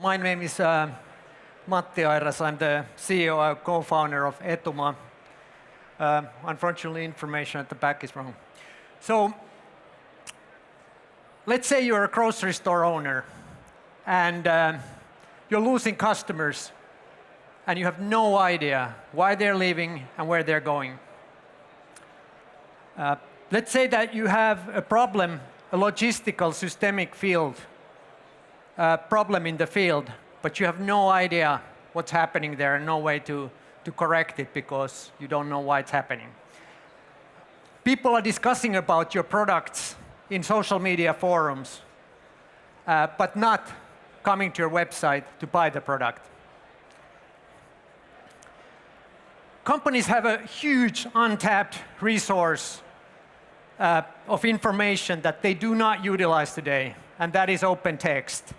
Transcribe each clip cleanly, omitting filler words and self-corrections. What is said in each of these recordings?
My name is Matti Airas. I'm the CEO and co-founder of Etuma. Unfortunately, information at the back is wrong. So let's say you're a grocery store owner and you're losing customers and you have no idea why they're leaving and where they're going. Let's say that you have a problem, a logistical systemic field, problem in the field, but you have no idea what's happening there and no way to correct it because you don't know why it's happening. People are discussing about your products in social media forums, but not coming to your website to buy the product. Companies have a huge untapped resource of information that they do not utilize today, and that is open text.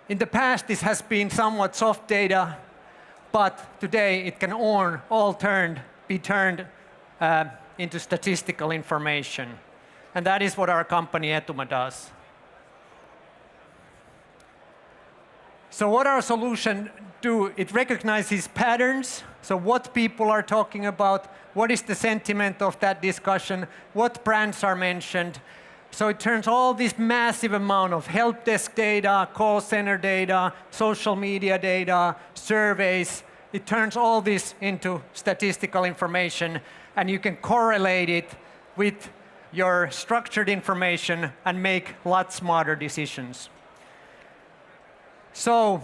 In the past, this has been somewhat soft data, but today it can all be turned into statistical information. And that is what our company Etuma does. So what our solution do, it recognizes patterns, so what people are talking about, what is the sentiment of that discussion, what brands are mentioned. So it turns all this massive amount of help desk data, call center data, social media data, surveys, it turns all this into statistical information, and you can correlate it with your structured information and make lots smarter decisions. So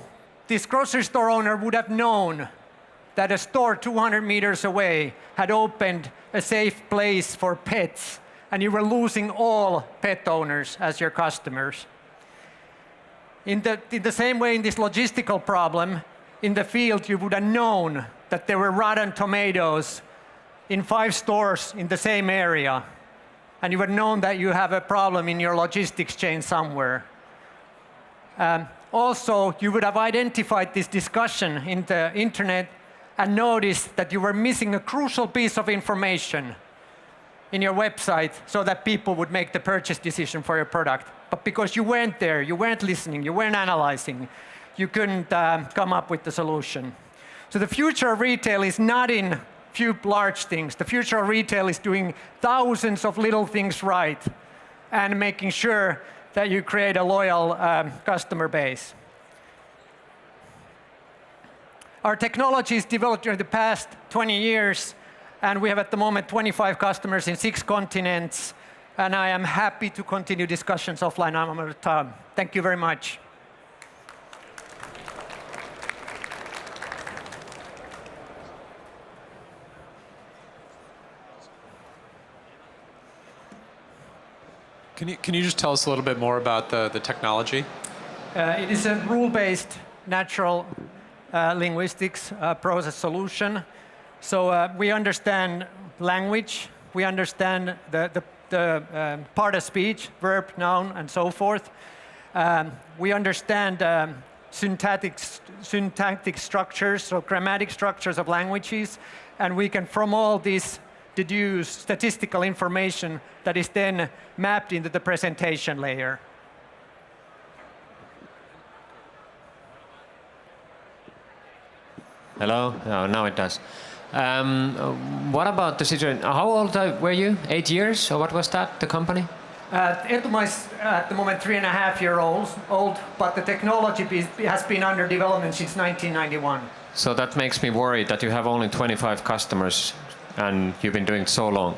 this grocery store owner would have known that a store 200 meters away had opened a safe place for pets, and you were losing all pet owners as your customers. In the same way, in this logistical problem, in the field, you would have known that there were rotten tomatoes in 5 stores in the same area, and you would have known that you have a problem in your logistics chain somewhere. Also, you would have identified this discussion in the internet and noticed that you were missing a crucial piece of information in your website so that people would make the purchase decision for your product. But because you weren't there, you weren't listening, you weren't analyzing, you couldn't come up with the solution. So the future of retail is not in few large things. The future of retail is doing thousands of little things right and making sure that you create a loyal customer base. Our technology is developed during the past 20 years, and we have at the moment 25 customers in 6 continents, and I am happy to continue discussions offline another time. Thank you very much. Can you just tell us a little bit more about the technology? It is a rule-based natural linguistics process solution. So we understand language, we understand the part of speech, verb, noun, and so forth. We understand syntactic structures, so grammatic structures of languages, and we can, from all these, deduce statistical information that is then mapped into the presentation layer. Hello? Oh, now it does. What about the situation? How old were you? 8 years? Or what was that, the company? Etuma is at the moment 3.5 years old, but the technology has been under development since 1991. So that makes me worried that you have only 25 customers and you've been doing it so long.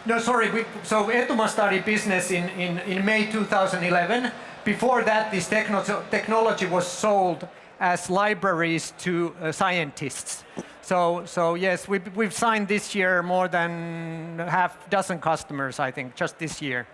No, sorry. So Etuma started business in May 2011. Before that, this technology was sold as libraries to scientists. So yes, we've signed this year more than 6 customers, I think, just this year.